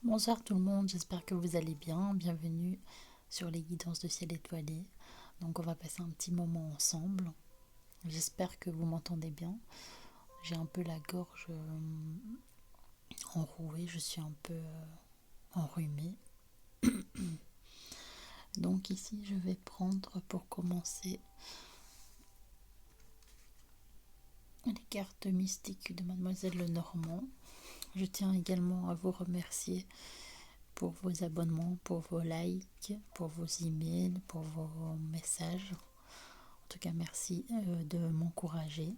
Bonsoir tout le monde, j'espère que vous allez bien. Bienvenue sur les guidances de ciel étoilé. Donc on va passer un petit moment ensemble. J'espère que vous m'entendez bien. J'ai un peu la gorge enrouée, je suis un peu enrhumée. Donc ici je vais prendre pour commencer les cartes mystiques de Mademoiselle Lenormand. Je tiens également à vous remercier pour vos abonnements, pour vos likes, pour vos emails, pour vos messages. En tout cas, merci de m'encourager.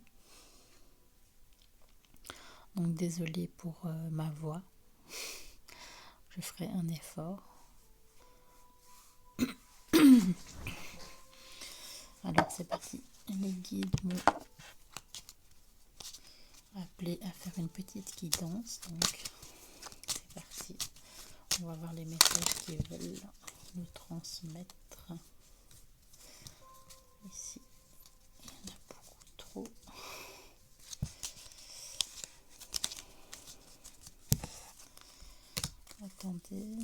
Donc, désolée pour ma voix. Je ferai un effort. Alors, c'est parti. Les guides m'ont appelé à faire une petite guidance. Donc, c'est parti. On va voir les messages qu'ils veulent nous transmettre. Ici, il y en a beaucoup trop. Attendez.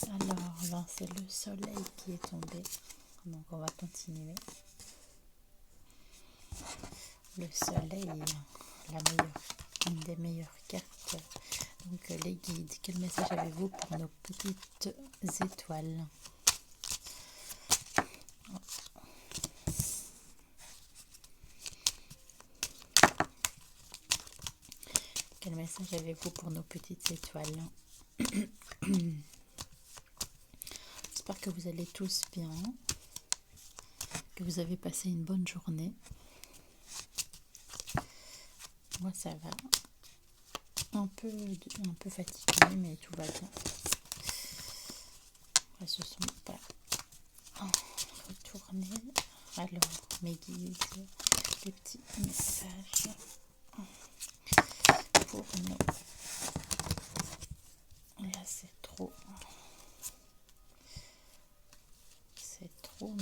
Alors, là, c'est le soleil qui est tombé. Donc, on va continuer. Le soleil, une des meilleures cartes. Donc, les guides, quel message avez-vous pour nos petites étoiles? Quel message avez-vous pour nos petites étoiles? J'espère que vous allez tous bien, que vous avez passé une bonne journée. Moi, ça va. Un peu fatiguée, mais tout va bien. Elles se sont pas retournées. Alors, mes guides, des petits messages pour nous. Là, c'est trop,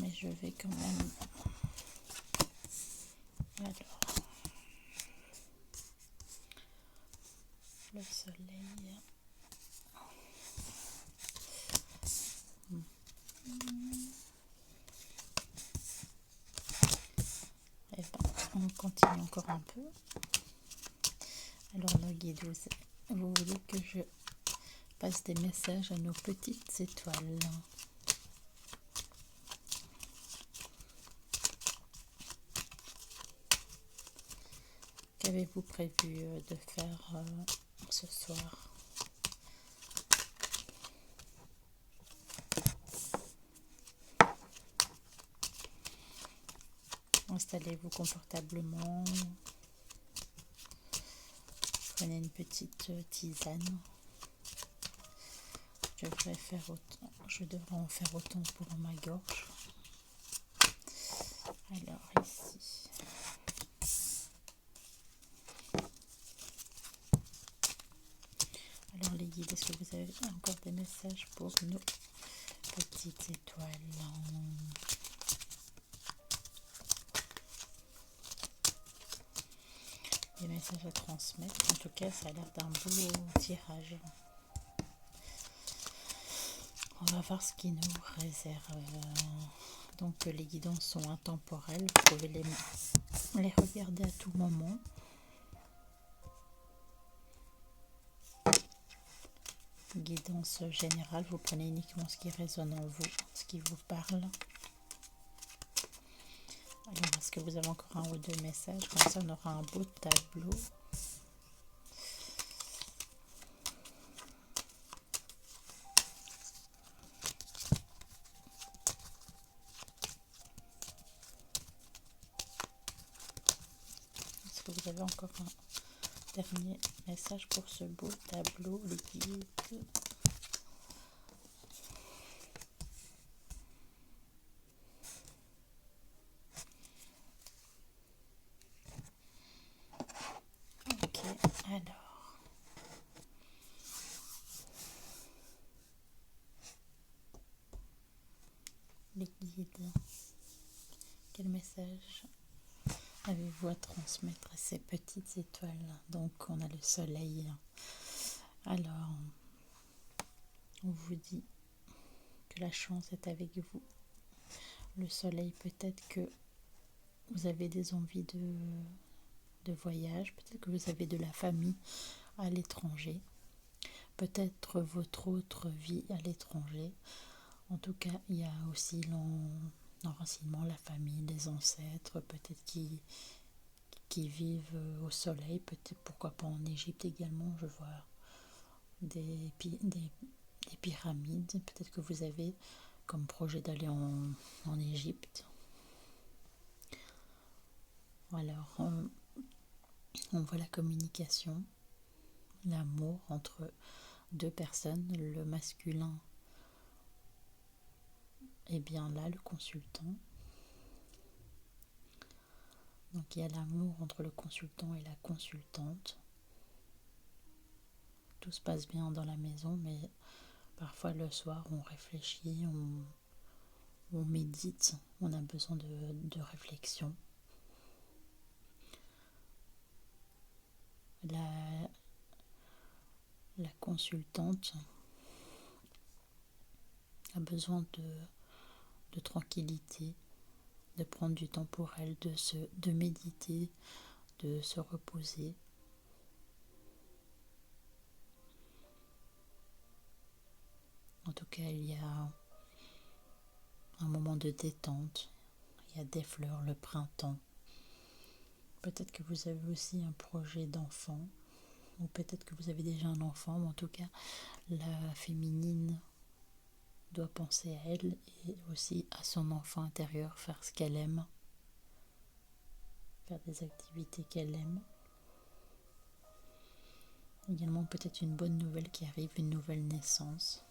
mais je vais quand même. Alors, le soleil. Et ben, on continue encore un peu. Alors, nos guides, vous voulez que je passe des messages à nos petites étoiles? Qu'avez-vous prévu de faire ce soir? Installez-vous confortablement. Prenez une petite tisane. Je devrais en faire autant pour ma gorge. Alors ici. Alors les guides, est-ce que vous avez encore des messages pour nos petites étoiles? Des messages à transmettre. En tout cas, ça a l'air d'un beau tirage. On va voir ce qui nous réserve. Donc les guidances sont intemporelles. Vous pouvez les regarder à tout moment. Guidance générale, vous prenez uniquement ce qui résonne en vous, ce qui vous parle. Alors, est-ce que vous avez encore un ou deux messages? Comme ça, on aura un beau tableau. Est-ce que vous avez encore un dernier message pour ce beau tableau, les guides? Ok, alors. Les guides. Quel message avez-vous à transmettre à ces petites étoiles? Donc on a le soleil. Alors, on vous dit que la chance est avec vous. Le soleil, peut-être que vous avez des envies de voyage, peut-être que vous avez de la famille à l'étranger, peut-être votre autre vie à l'étranger. En tout cas, il y a aussi l'enracinement, la famille, les ancêtres, peut-être qui vivent au soleil, peut-être pourquoi pas en Égypte également. Je vois des pyramides. Peut-être que vous avez comme projet d'aller en Égypte. Alors, on voit la communication, l'amour entre deux personnes. Le masculin est bien là, le consultant. Donc il y a l'amour entre le consultant et la consultante. Tout se passe bien dans la maison, mais parfois le soir on réfléchit, on médite, on a besoin de réflexion. La consultante a besoin de tranquillité, de prendre du temps pour elle, de méditer, de se reposer. En tout cas, il y a un moment de détente, il y a des fleurs, le printemps. Peut-être que vous avez aussi un projet d'enfant, ou peut-être que vous avez déjà un enfant, mais en tout cas, la féminine doit penser à elle et aussi à son enfant intérieur, faire ce qu'elle aime, faire des activités qu'elle aime. Également peut-être une bonne nouvelle qui arrive, une nouvelle naissance,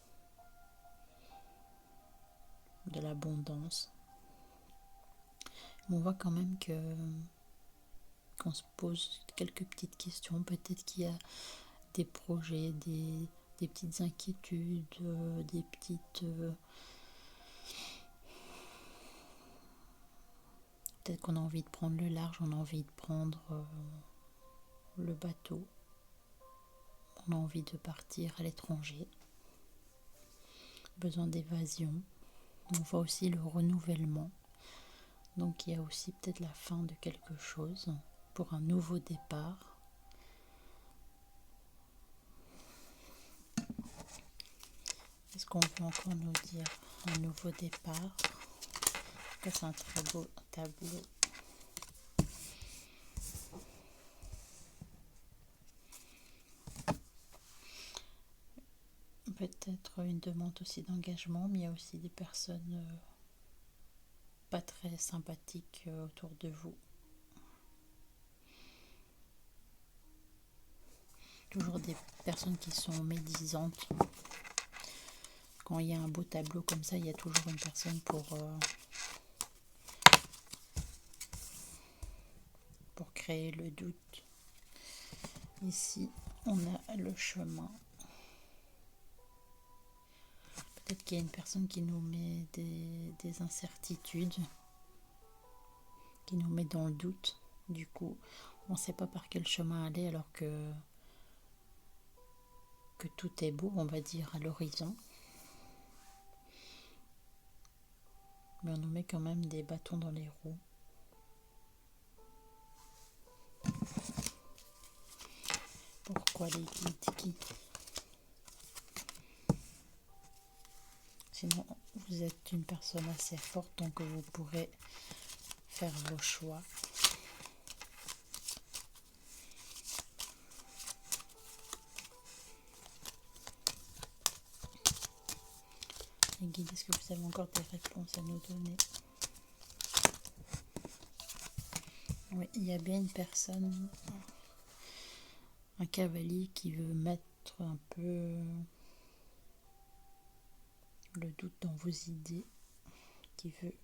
de l'abondance. Mais on voit quand même qu'on se pose quelques petites questions. Peut-être qu'il y a des projets, des petites inquiétudes, des petites... peut-être qu'on a envie de prendre le large, on a envie de prendre le bateau, on a envie de partir à l'étranger, besoin d'évasion. On voit aussi le renouvellement. Donc il y a aussi peut-être la fin de quelque chose pour un nouveau départ. Est-ce qu'on peut encore nous dire un nouveau départ? C'est un très beau tableau. Peut-être une demande aussi d'engagement, mais il y a aussi des personnes pas très sympathiques autour de vous. Toujours des personnes qui sont médisantes. Quand il y a un beau tableau comme ça, il y a toujours une personne pour créer le doute. Ici, on a le chemin. Peut-être qu'il y a une personne qui nous met des incertitudes, qui nous met dans le doute. Du coup, on ne sait pas par quel chemin aller alors que tout est beau, on va dire, à l'horizon. Mais on nous met quand même des bâtons dans les roues. Pourquoi les guides qui? Sinon, vous êtes une personne assez forte, donc vous pourrez faire vos choix. Les guides, est-ce que vous avez encore des réponses à nous donner? Oui, il y a bien une personne, un cavalier qui veut mettre un peu le doute dans vos idées, qui veut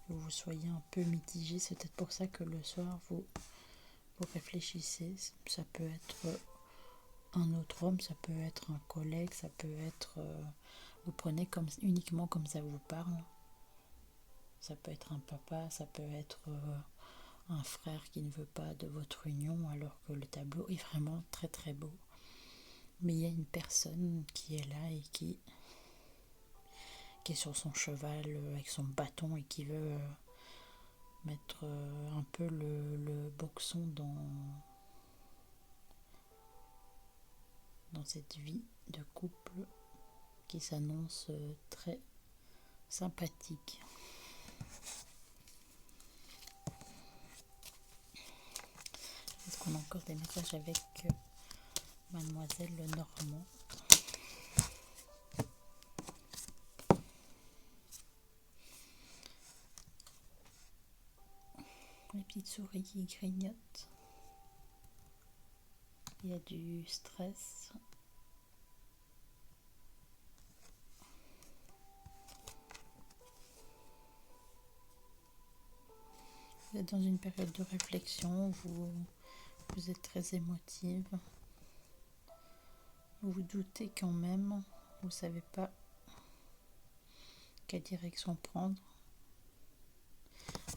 que vous soyez un peu mitigé. C'est peut-être pour ça que le soir, vous réfléchissez. Ça peut être un autre homme, ça peut être un collègue, ça peut être... vous prenez uniquement comme ça vous parle. Ça peut être un papa, ça peut être un frère qui ne veut pas de votre union, alors que le tableau est vraiment très très beau. Mais il y a une personne qui est là et qui est sur son cheval avec son bâton et qui veut mettre un peu le boxon dans cette vie de couple qui s'annonce très sympathique. Est-ce qu'on a encore des messages avec Mademoiselle Lenormand? Les petites souris qui grignotent. Il y a du stress. Vous êtes dans une période de réflexion, vous êtes très émotive. Vous vous doutez quand même, vous ne savez pas quelle direction prendre.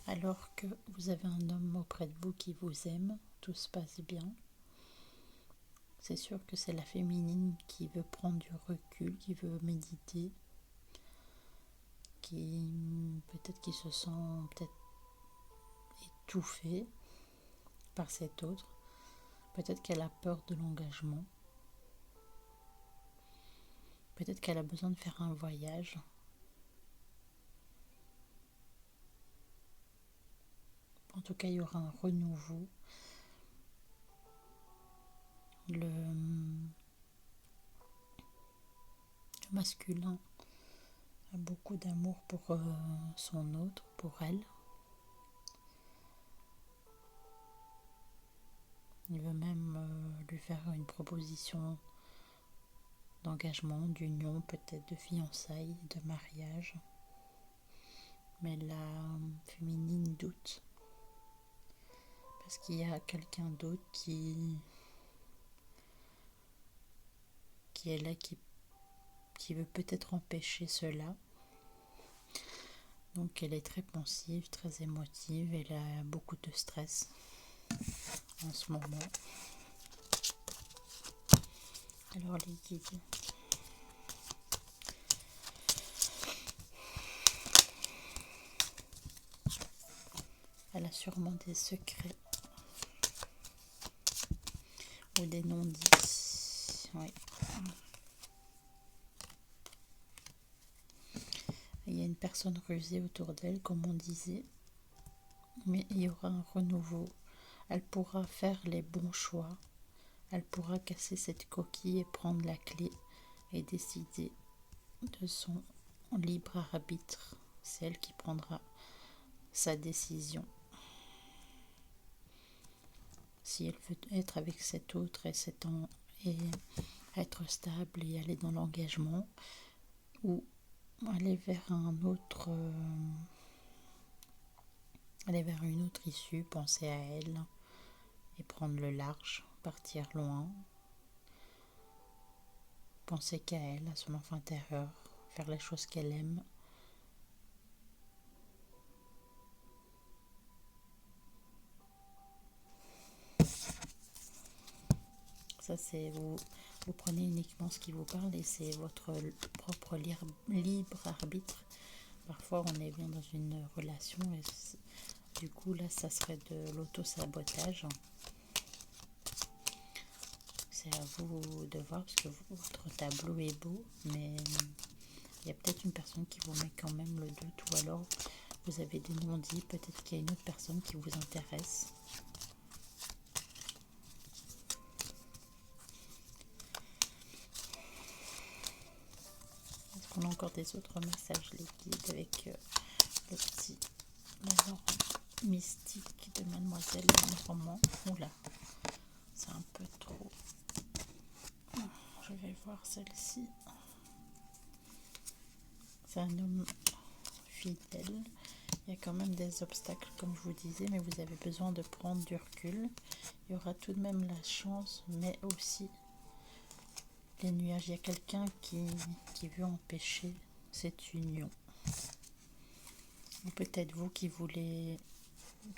Alors que vous avez un homme auprès de vous qui vous aime, tout se passe bien. C'est sûr que c'est la féminine qui veut prendre du recul, qui veut méditer, qui peut-être qui se sent peut-être étouffée par cet autre. Peut-être qu'elle a peur de l'engagement. Peut-être qu'elle a besoin de faire un voyage. En tout cas, il y aura un renouveau. Le masculin a beaucoup d'amour pour son autre, pour elle. Il veut même lui faire une proposition d'engagement, d'union, peut-être de fiançailles, de mariage. Mais la féminine doute. Parce qu'il y a quelqu'un d'autre qui est là, qui veut peut-être empêcher cela. Donc elle est très pensive, très émotive, elle a beaucoup de stress en ce moment. Alors les guides. Elle a sûrement des secrets ou des non-dits. Oui. Il y a une personne rusée autour d'elle, comme on disait, mais il y aura un renouveau. Elle pourra faire les bons choix. Elle pourra casser cette coquille et prendre la clé et décider de son libre arbitre. C'est elle qui prendra sa décision. Si elle veut être avec cet autre et être stable et aller dans l'engagement, ou aller vers aller vers une autre issue, penser à elle et prendre le large, partir loin, penser qu'à elle, à son enfant intérieur, faire les choses qu'elle aime. Ça, c'est vous prenez uniquement ce qui vous parle et c'est votre propre libre arbitre. Parfois, on est bien dans une relation et du coup, là, ça serait de l'auto-sabotage. C'est à vous de voir parce que votre tableau est beau, mais il y a peut-être une personne qui vous met quand même le doute, ou alors vous avez des non-dits, peut-être qu'il y a une autre personne qui vous intéresse. Est-ce qu'on a encore des autres messages, les guides, avec le petit mystique de Mademoiselle Lenormand? Oula, c'est un peu trop. Je vais voir celle-ci. C'est un homme fidèle. Il y a quand même des obstacles, comme je vous disais, mais vous avez besoin de prendre du recul. Il y aura tout de même la chance, mais aussi les nuages. Il y a quelqu'un qui veut empêcher cette union. Ou peut-être vous qui voulez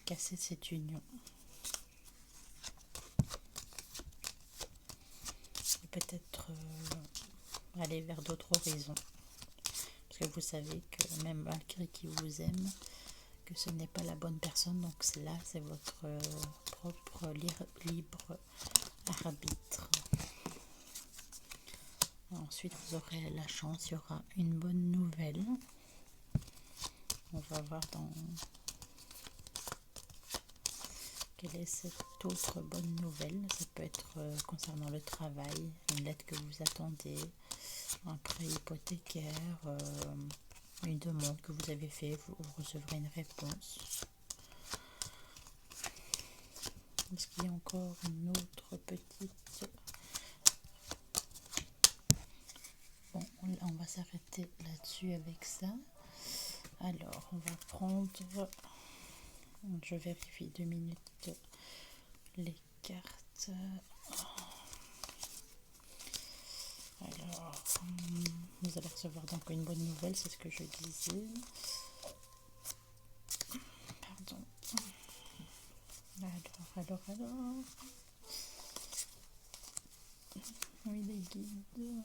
casser cette union. Et peut-être aller vers d'autres horizons. Parce que vous savez que même malgré qu'il vous aime, que ce n'est pas la bonne personne. Donc c'est votre propre libre arbitre. Ensuite, vous aurez la chance, il y aura une bonne nouvelle. On va voir dans quelle est cette autre bonne nouvelle. Ça peut être concernant le travail, une lettre que vous attendez, un prêt hypothécaire, une demande que vous avez fait, vous recevrez une réponse. Est-ce qu'il y a encore une autre petite... Bon, on va s'arrêter là-dessus avec ça. Alors, on va prendre... Je vérifie 2 minutes les cartes. Alors, vous allez recevoir donc une bonne nouvelle, c'est ce que je disais. Pardon. Alors. Oui, les guides.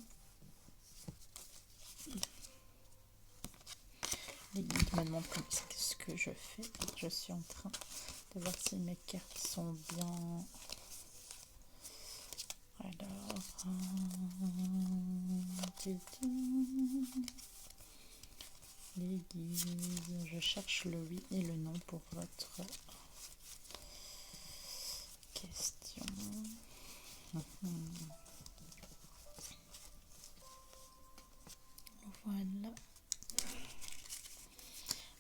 Les guides me demandent ce que je fais. Je suis en train de voir si mes cartes sont bien. Alors, les guides. Je cherche le oui et le non pour votre question. Voilà.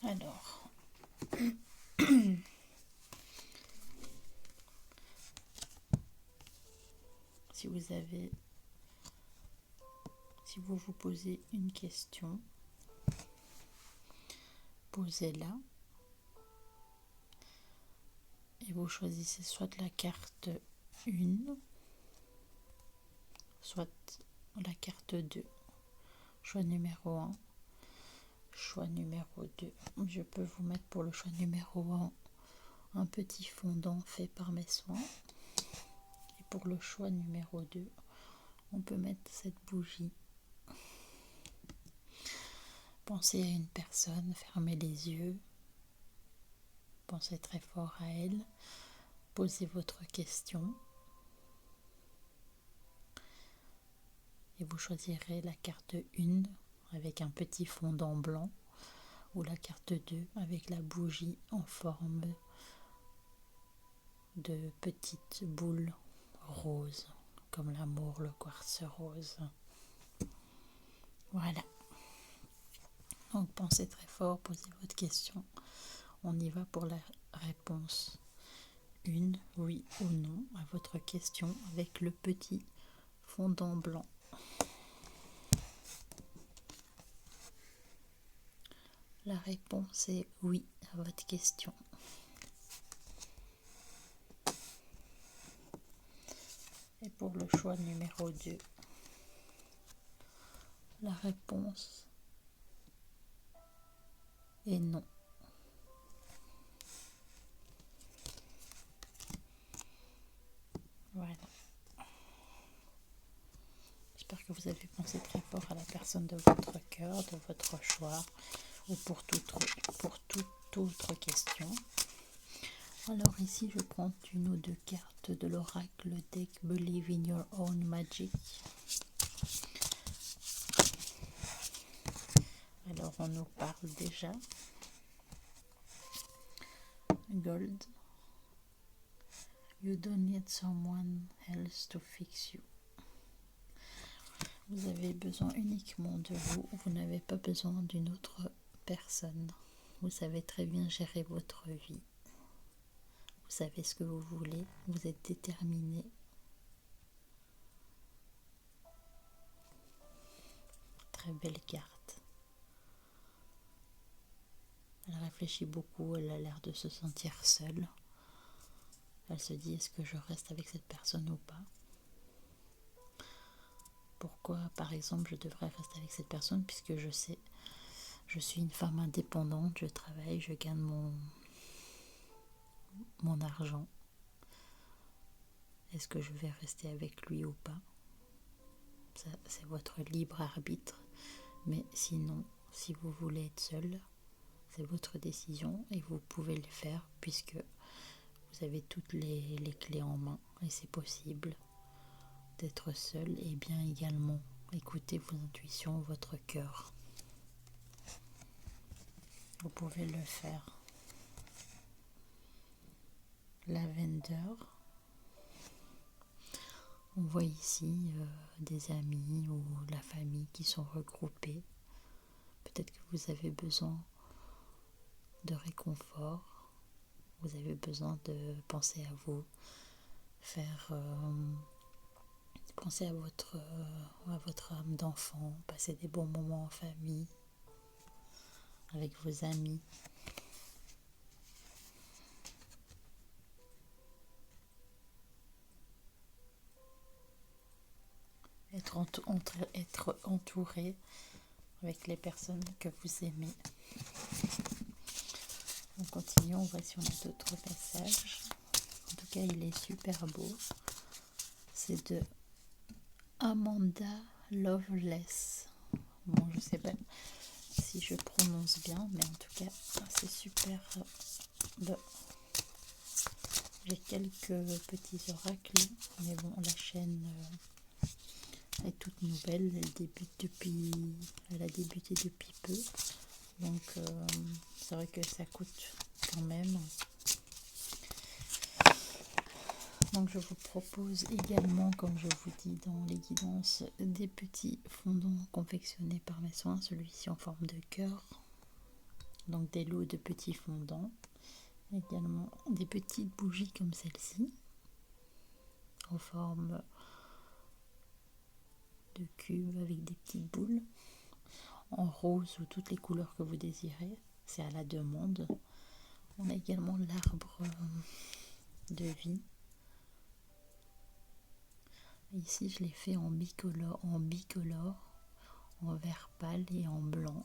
Alors, si vous vous posez une question, posez-la et vous choisissez soit la carte 1, soit la carte 2. Choix numéro 1, choix numéro 2. Je peux vous mettre pour le choix numéro 1 un petit fondant fait par mes soins. Et pour le choix numéro 2, on peut mettre cette bougie. Pensez à une personne, fermez les yeux, pensez très fort à elle, posez votre question et vous choisirez la carte 1 avec un petit fondant blanc ou la carte 2 avec la bougie en forme de petites boules roses, comme l'amour, le quartz rose. Voilà. Donc pensez très fort, posez votre question. On y va pour la réponse 1, oui ou non, à votre question avec le petit fondant blanc. La réponse est oui à votre question. Et pour le choix numéro 2, la réponse est non. Voilà. J'espère que vous avez pensé très fort à la personne de votre cœur, de votre choix, ou pour toute autre question. Alors ici, je prends une ou deux cartes de l'oracle deck Believe in Your Own Magic. Alors on nous parle déjà. Gold. You don't need someone else to fix you. Vous avez besoin uniquement de vous. Vous n'avez pas besoin d'une autre personne. Vous savez très bien gérer votre vie. Vous savez ce que vous voulez. Vous êtes déterminé. Très belle carte. Elle réfléchit beaucoup. Elle a l'air de se sentir seule. Elle se dit, est-ce que je reste avec cette personne ou pas? Pourquoi, par exemple, je devrais rester avec cette personne puisque je sais Je suis une femme indépendante, je travaille, je gagne mon argent. Est-ce que je vais rester avec lui ou pas? Ça, c'est votre libre arbitre. Mais sinon, si vous voulez être seul, c'est votre décision et vous pouvez le faire puisque vous avez toutes les clés en main et c'est possible d'être seul et bien également écouter vos intuitions, votre cœur. Vous pouvez le faire. Lavender. On voit ici des amis ou la famille qui sont regroupés. Peut-être que vous avez besoin de réconfort. Vous avez besoin de penser à vous, penser à votre âme d'enfant, passer des bons moments en famille, avec vos amis. Être entouré avec les personnes que vous aimez. On continue, on voit si on a d'autres messages. En tout cas, il est super beau. C'est de Amanda Loveless. Bon, je sais pas si je prononce bien, mais en tout cas, c'est super beau. J'ai quelques petits oracles, mais bon, la chaîne est toute nouvelle. Elle a débuté depuis peu. Donc, c'est vrai que ça coûte quand même. Donc je vous propose également, comme je vous dis dans les guidances, des petits fondants confectionnés par mes soins, celui-ci en forme de cœur. Donc des lots de petits fondants. Également des petites bougies comme celle-ci, en forme de cube avec des petites boules, en rose ou toutes les couleurs que vous désirez. C'est à la demande. On a également l'arbre de vie. Ici, je l'ai fait en bicolore, en vert pâle et en blanc.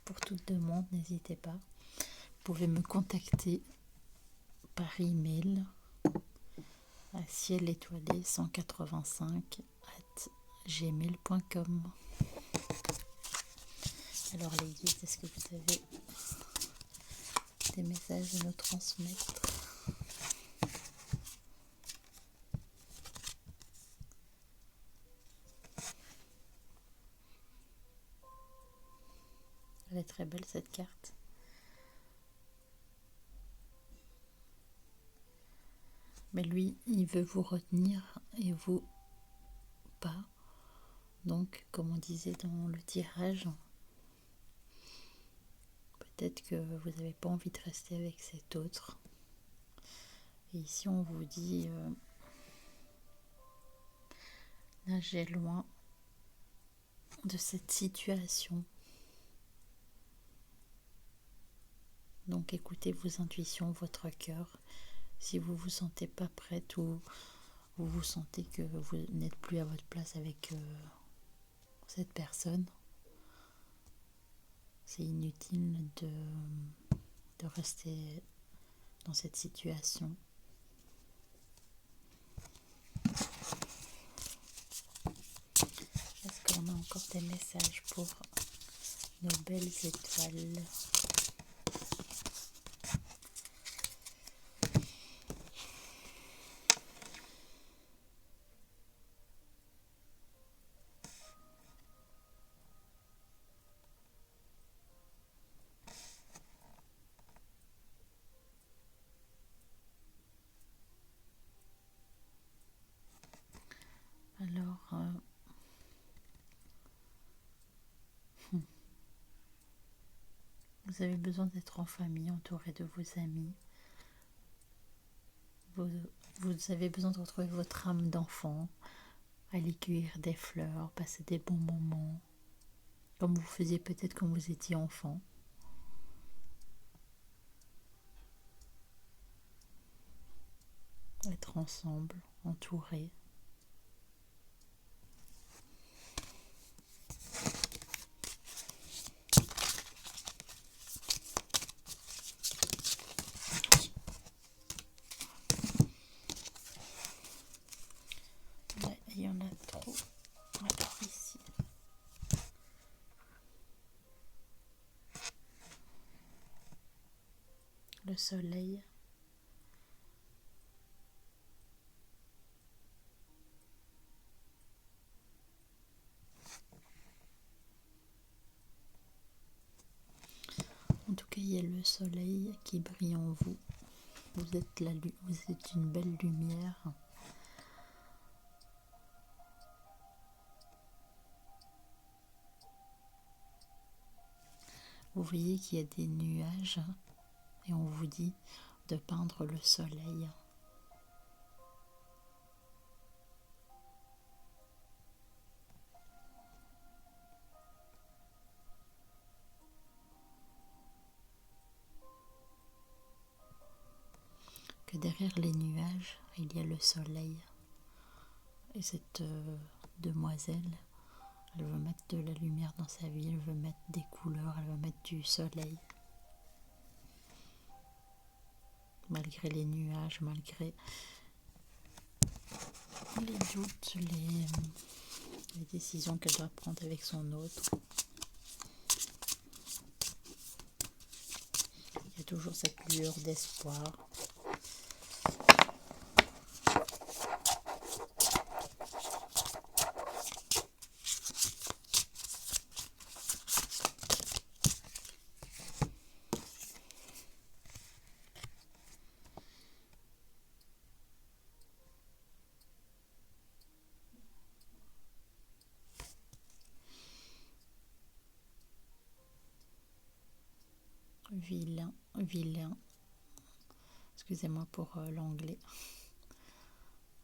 Pour toute demande, n'hésitez pas. Vous pouvez me contacter par email à cielétoilé185@gmail.com. Alors les guides, est-ce que vous avez des messages à nous transmettre? Elle est très belle cette carte. Mais lui, il veut vous retenir et vous pas. Donc, comme on disait dans le tirage, peut-être que vous n'avez pas envie de rester avec cet autre. Et ici, on vous dit nagez loin de cette situation. Donc, écoutez vos intuitions, votre cœur. Si vous vous sentez pas prête ou vous sentez que vous n'êtes plus à votre place avec cette personne, c'est inutile de rester dans cette situation. Est-ce qu'on a encore des messages pour nos belles étoiles? Alors, vous avez besoin d'être en famille, entouré de vos amis. Vous avez besoin de retrouver votre âme d'enfant, aller cueillir des fleurs, passer des bons moments, comme vous faisiez peut-être quand vous étiez enfant. Être ensemble, entourés. Il y en a trop. Alors ici. Le soleil. En tout cas, il y a le soleil qui brille en vous. Vous êtes une belle lumière. Vous voyez qu'il y a des nuages et on vous dit de peindre le soleil. Que derrière les nuages, il y a le soleil. Et cette demoiselle, elle veut mettre de la lumière dans sa vie, elle veut mettre des couleurs, elle veut mettre du soleil. Malgré les nuages, malgré les doutes, les décisions qu'elle doit prendre avec son autre. Il y a toujours cette lueur d'espoir. Vilain. Excusez-moi pour l'anglais.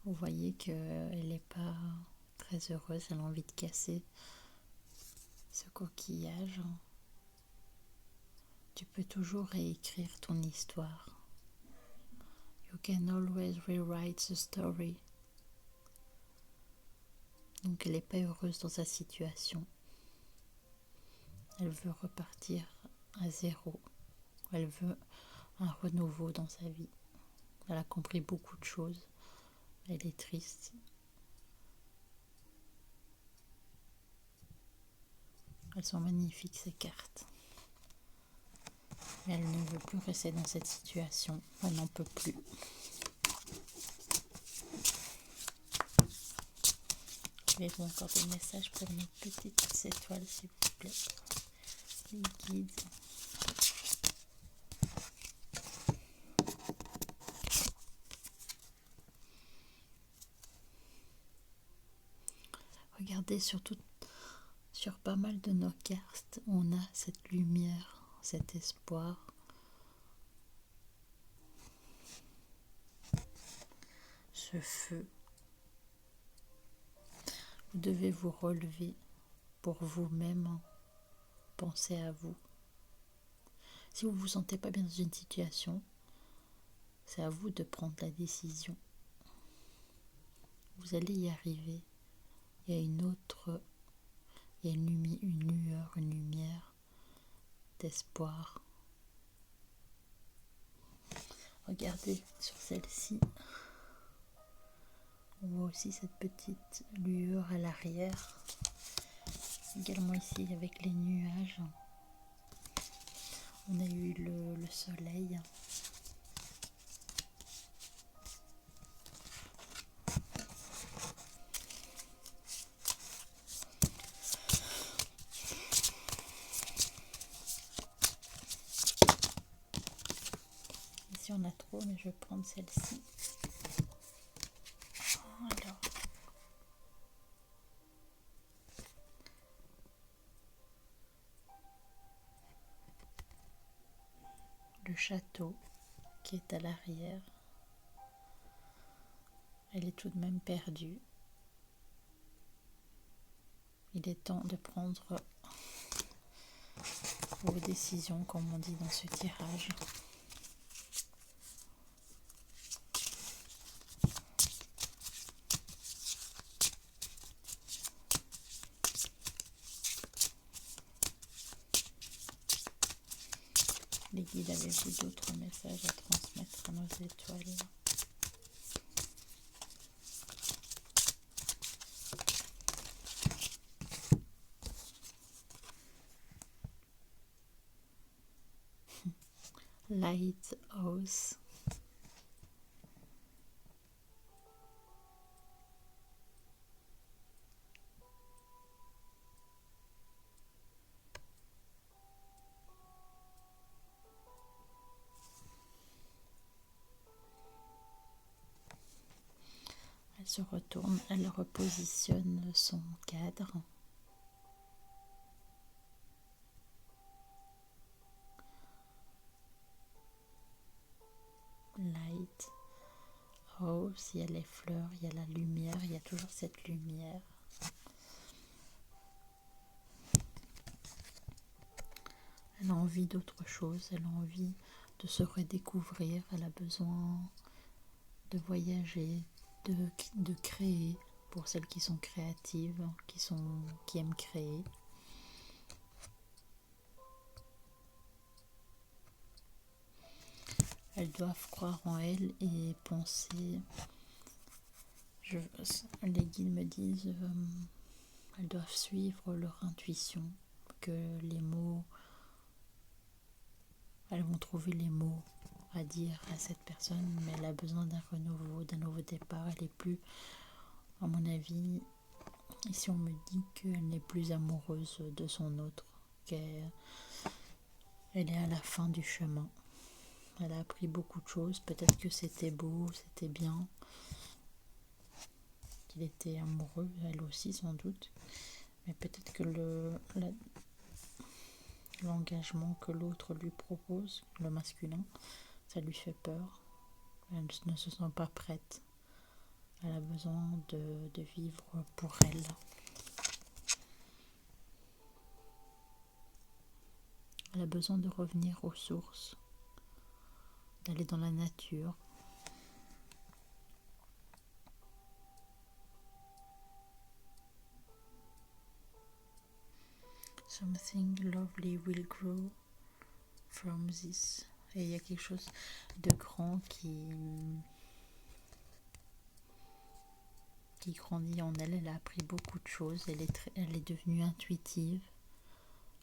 Vous voyez qu'elle n'est pas très heureuse, elle a envie de casser ce coquillage. Tu peux toujours réécrire ton histoire. You can always rewrite the story. Donc elle n'est pas heureuse dans sa situation. Elle veut repartir à zéro. Elle veut un renouveau dans sa vie. Elle a compris beaucoup de choses. Elle est triste. Elles sont magnifiques ces cartes. Mais elle ne veut plus rester dans cette situation. Elle n'en peut plus. Avez-vous encore des messages pour mes petites étoiles, s'il vous plaît? Les guides. Regardez sur pas mal de nos cartes, on a cette lumière, cet espoir. Ce feu. Vous devez vous relever pour vous-même, penser à vous. Si vous ne vous sentez pas bien dans une situation, c'est à vous de prendre la décision. Vous allez y arriver. Il y a une lueur, une lumière d'espoir. Regardez sur celle-ci. On voit aussi cette petite lueur à l'arrière. Également ici avec les nuages. On a eu le soleil. Ici on a trop, mais je vais prendre celle-ci. Alors. Le château qui est à l'arrière. Elle est tout de même perdue. Il est temps de prendre vos décisions, comme on dit dans ce tirage. Les guides, avez-vous d'autres messages à transmettre à nos étoiles? Lighthouse. Elle se retourne, elle repositionne son cadre. Light house, il y a les fleurs, il y a la lumière, il y a toujours cette lumière. Elle a envie d'autre chose, elle a envie de se redécouvrir, elle a besoin de voyager, de créer, pour celles qui sont créatives, qui aiment créer. Elles doivent croire en elles et penser. Les guides me disent, elles doivent suivre leur intuition, que les mots, elles vont trouver les mots à dire à cette personne, mais elle a besoin d'un renouveau, d'un nouveau départ. Elle n'est plus, à mon avis, ici on me dit qu'elle n'est plus amoureuse de son autre, qu'elle est à la fin du chemin. Elle a appris beaucoup de choses, peut-être que c'était beau, c'était bien, qu'il était amoureux, elle aussi sans doute, mais peut-être que l'engagement que l'autre lui propose, le masculin, ça lui fait peur. Elle ne se sent pas prête. Elle a besoin de vivre pour elle. Elle a besoin de revenir aux sources, d'aller dans la nature. Something lovely will grow from this. Et il y a quelque chose de grand qui grandit en elle. Elle a appris beaucoup de choses. Elle est devenue intuitive.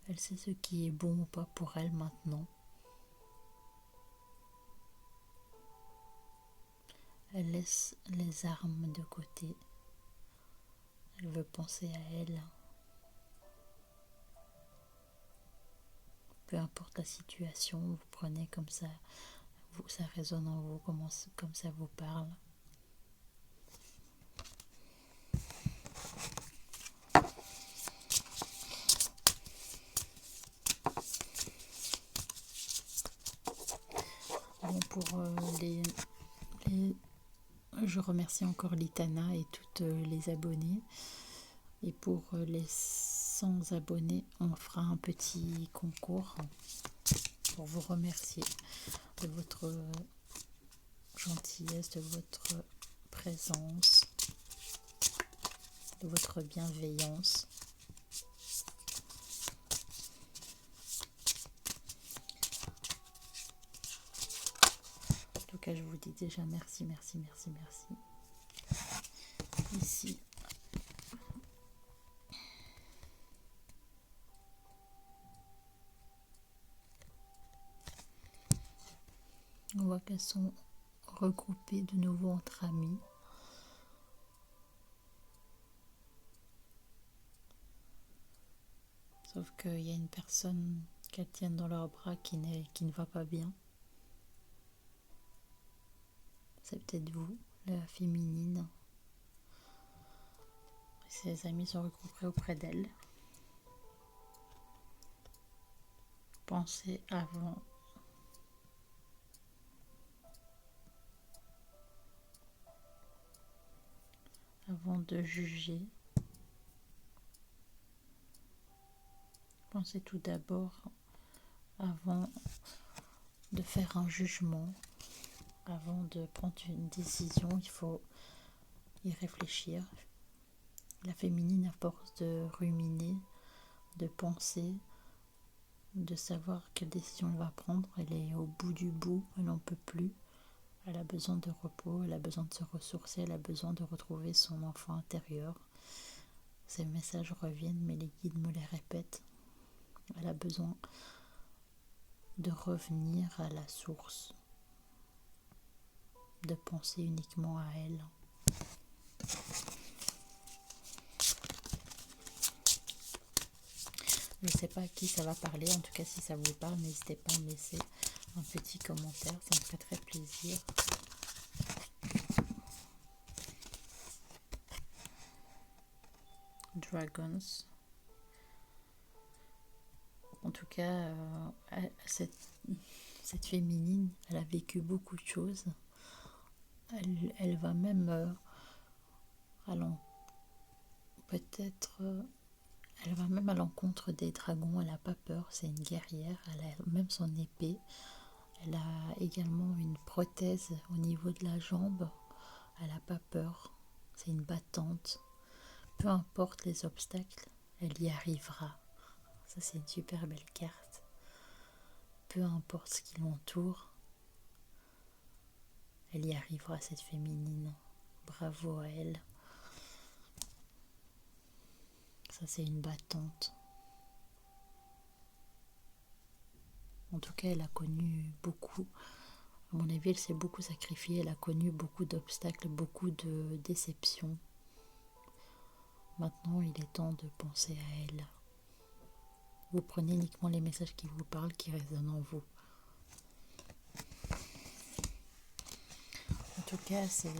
Elle sait ce qui est bon ou pas pour elle maintenant. Elle laisse les armes de côté. Elle veut penser à elle. Peu importe la situation, vous prenez comme ça, ça résonne en vous, comme ça vous parle. Bon, pour je remercie encore Litana et toutes les abonnées. Et pour les 100 abonnés, on fera un petit concours pour vous remercier de votre gentillesse, de votre présence, de votre bienveillance. En tout cas, je vous dis déjà merci, merci, merci, merci. Ici, on voit qu'elles sont regroupées de nouveau entre amis. Sauf qu'il y a une personne qu'elles tiennent dans leurs bras qui ne va pas bien. C'est peut-être vous, la féminine. Ses amis sont regroupés auprès d'elle. Pensez avant de juger. Pensez tout d'abord avant de faire un jugement. Avant de prendre une décision, il faut y réfléchir. La féminine, à force de ruminer, de penser, de savoir quelle décision elle va prendre, elle est au bout du bout, elle n'en peut plus. Elle a besoin de repos, elle a besoin de se ressourcer, elle a besoin de retrouver son enfant intérieur. Ces messages reviennent, mais les guides me les répètent. Elle a besoin de revenir à la source, de penser uniquement à elle. Je ne sais pas à qui ça va parler, en tout cas si ça vous parle, n'hésitez pas à me laisser un petit commentaire, ça me ferait très plaisir. Dragons. En tout cas, cette féminine, elle a vécu beaucoup de choses. Elle va même peut-être elle va même à l'encontre des dragons. Elle n'a pas peur, c'est une guerrière. Elle a même son épée. Elle a également une prothèse au niveau de la jambe. Elle n'a pas peur, c'est une battante. Peu importe les obstacles, elle y arrivera. Ça, c'est une super belle carte. Peu importe ce qui l'entoure, elle y arrivera, cette féminine. Bravo à elle. Ça, c'est une battante. En tout cas, elle a connu beaucoup. À mon avis, elle s'est beaucoup sacrifiée. Elle a connu beaucoup d'obstacles, beaucoup de déceptions. Maintenant, il est temps de penser à elle. Vous prenez uniquement les messages qui vous parlent, qui résonnent en vous. En tout cas, c'est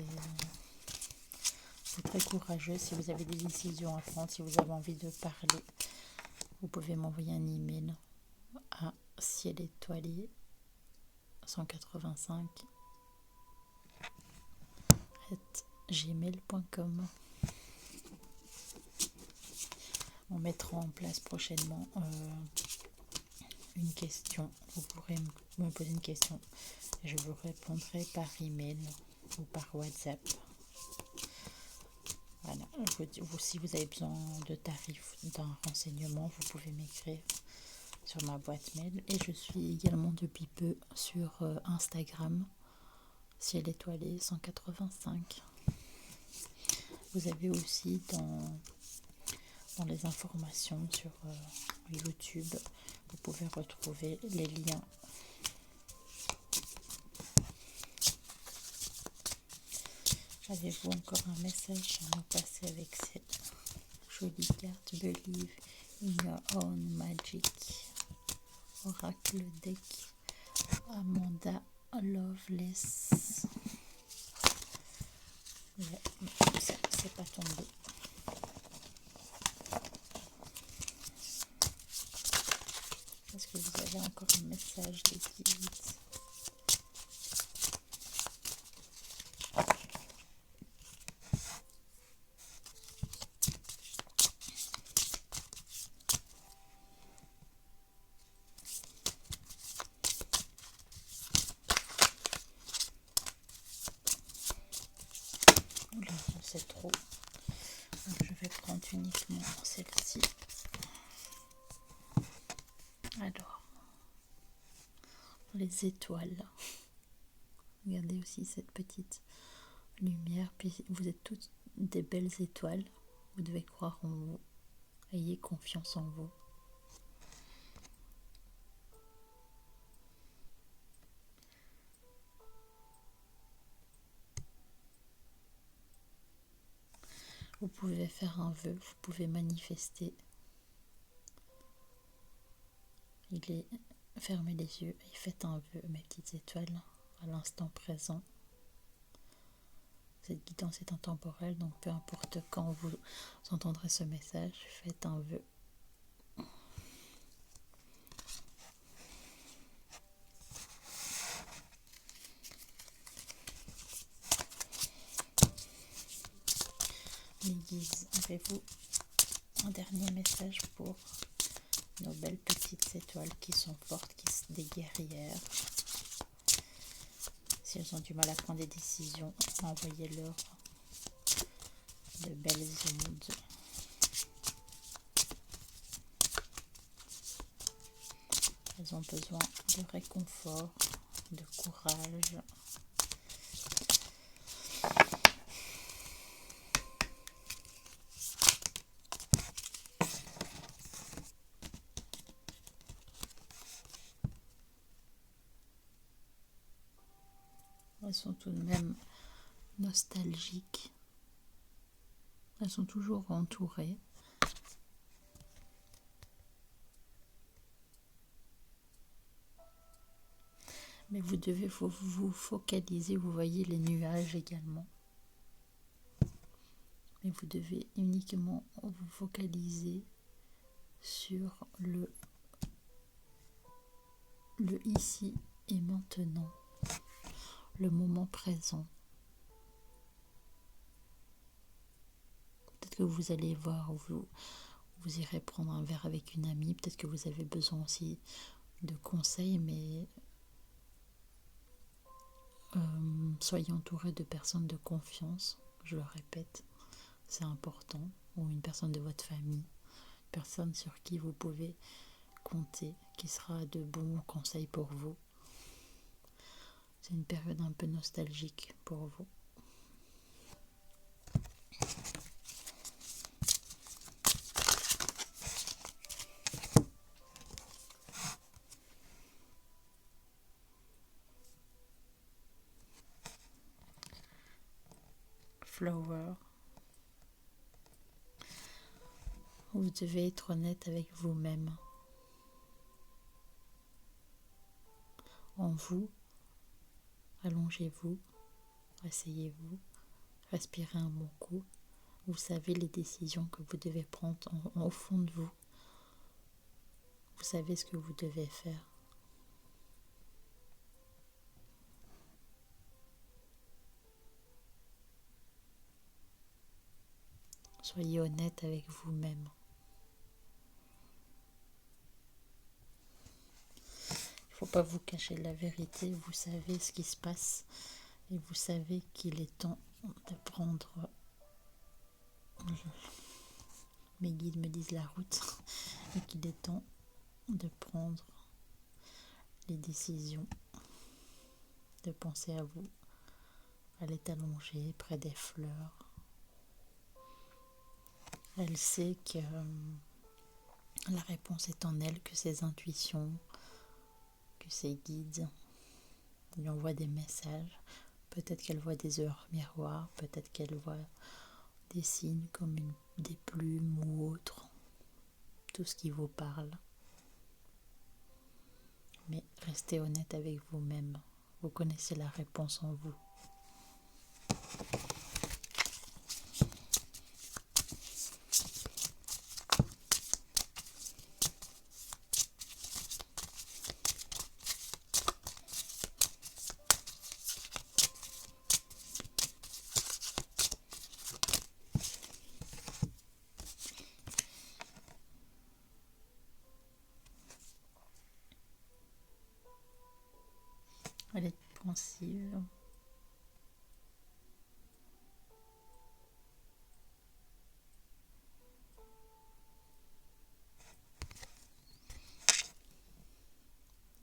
très courageux. Si vous avez des décisions à prendre, si vous avez envie de parler, vous pouvez m'envoyer un email à ciel étoilé 185 @gmail.com. On mettra en place prochainement une question. Vous pourrez me poser une question et je vous répondrai par email ou par WhatsApp. Voilà. Si vous avez besoin de tarifs, d'un renseignement, vous pouvez m'écrire sur ma boîte mail. Et je suis également depuis peu sur Instagram, ciel étoilé 185. Vous avez aussi dans les informations sur YouTube, vous pouvez retrouver les liens. Avez-vous encore un message à nous passer avec cette jolie carte Believe in Your Own Magic Oracle Deck Amanda Loveless? Ouais, c'est pas tombé. Est-ce que vous avez encore un message des guides? Oula, c'est trop. Donc, je vais prendre uniquement celle-ci. Alors, les étoiles. Regardez aussi cette petite lumière. Puis vous êtes toutes des belles étoiles. Vous devez croire en vous. Ayez confiance en vous. Vous pouvez faire un vœu, vous pouvez manifester. Fermez les yeux et faites un vœu, mes petites étoiles, à l'instant présent. Cette guidance est intemporelle, donc peu importe quand vous entendrez ce message, faites un vœu. Les guides, avez-vous un dernier message pour nos belles petites étoiles qui sont fortes, des guerrières? Si elles ont du mal à prendre des décisions, envoyez-leur de belles ondes. Elles ont besoin de réconfort, de courage. sont tout de même nostalgiques. Elles sont toujours entourées. Mais vous devez vous focaliser, vous voyez les nuages également. Mais vous devez uniquement vous focaliser sur le ici et maintenant, le moment présent. Peut-être que vous allez voir, vous irez prendre un verre avec une amie, peut-être que vous avez besoin aussi de conseils, mais soyez entouré de personnes de confiance, je le répète, c'est important, ou une personne de votre famille, une personne sur qui vous pouvez compter, qui sera de bons conseils pour vous. C'est une période un peu nostalgique pour vous. Flower. Vous devez être honnête avec vous-même. En vous, allongez-vous, asseyez-vous, respirez un bon coup. Vous savez les décisions que vous devez prendre au fond de vous. Vous savez ce que vous devez faire. Soyez honnête avec vous-même. Il ne faut pas vous cacher la vérité. Vous savez ce qui se passe et vous savez qu'il est temps de prendre. Mes guides me disent la route et qu'il est temps de prendre les décisions, de penser à vous. Elle est allongée près des fleurs. Elle sait que la réponse est en elle, que ses intuitions, que ses guides lui envoient des messages. Peut-être qu'elle voit des heures miroirs, peut-être qu'elle voit des signes comme des plumes ou autres. Tout ce qui vous parle. Mais restez honnête avec vous-même. Vous connaissez la réponse en vous. Elle est pensive.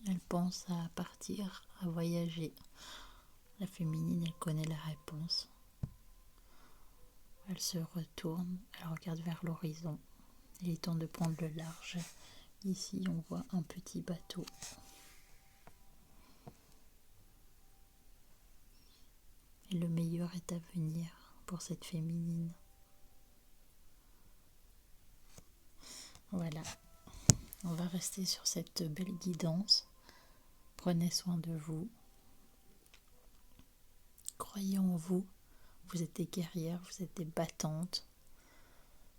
Elle pense à partir, à voyager. La féminine, elle connaît la réponse. Elle se retourne, elle regarde vers l'horizon. Il est temps de prendre le large. Ici, on voit un petit bateau. Et le meilleur est à venir pour cette féminine. Voilà. On va rester sur cette belle guidance. Prenez soin de vous. Croyez en vous. Vous êtes des guerrières, vous êtes des battantes.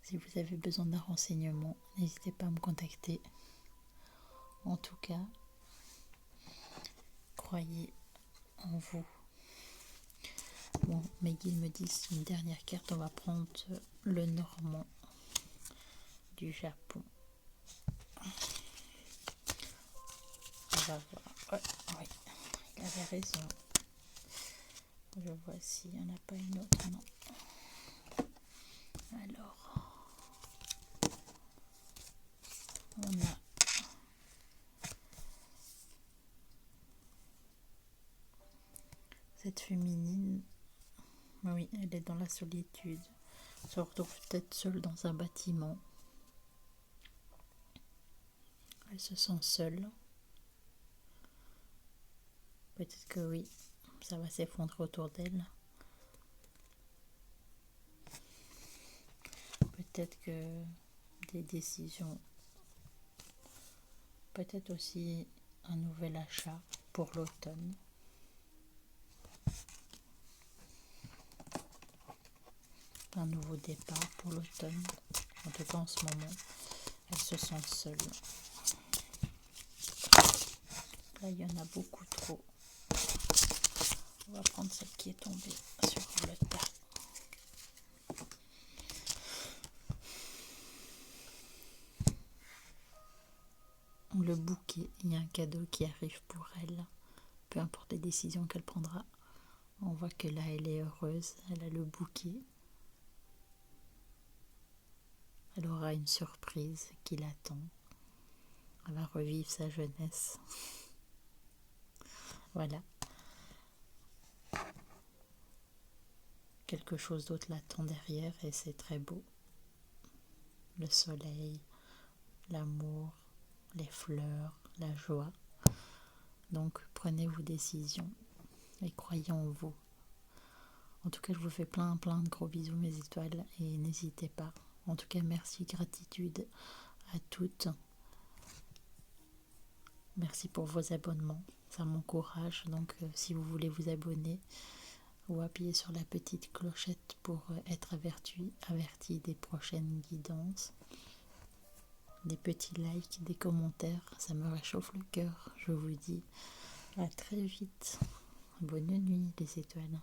Si vous avez besoin d'un renseignement, n'hésitez pas à me contacter. En tout cas, croyez en vous. Bon, mes guides me disent une dernière carte, on va prendre le Normand du Japon. On va voir. Ouais, il avait raison. Je vois s'il n'y en a pas une autre, non. Alors, on a cette féminine. Oui, elle est dans la solitude. Elle se retrouve peut-être seule dans un bâtiment. Elle se sent seule. Peut-être que oui, ça va s'effondrer autour d'elle. Peut-être que des décisions, peut-être aussi un nouvel achat pour l'automne. Un nouveau départ pour l'automne. En tout cas, en ce moment, elles se sentent seules. Là, il y en a beaucoup trop. On va prendre celle qui est tombée sur le tas. Le bouquet, il y a un cadeau qui arrive pour elle. Peu importe les décisions qu'elle prendra. On voit que là, elle est heureuse. Elle a le bouquet. Elle aura une surprise qui l'attend. Elle va revivre sa jeunesse. Voilà. Quelque chose d'autre l'attend derrière et c'est très beau. Le soleil, l'amour, les fleurs, la joie. Donc prenez vos décisions et croyez en vous. En tout cas, je vous fais plein de gros bisous mes étoiles et n'hésitez pas. En tout cas, merci, gratitude à toutes. Merci pour vos abonnements, ça m'encourage. Donc si vous voulez vous abonner ou appuyer sur la petite clochette pour être averti des prochaines guidances. Des petits likes, des commentaires, ça me réchauffe le cœur. Je vous dis à très vite. Bonne nuit les étoiles.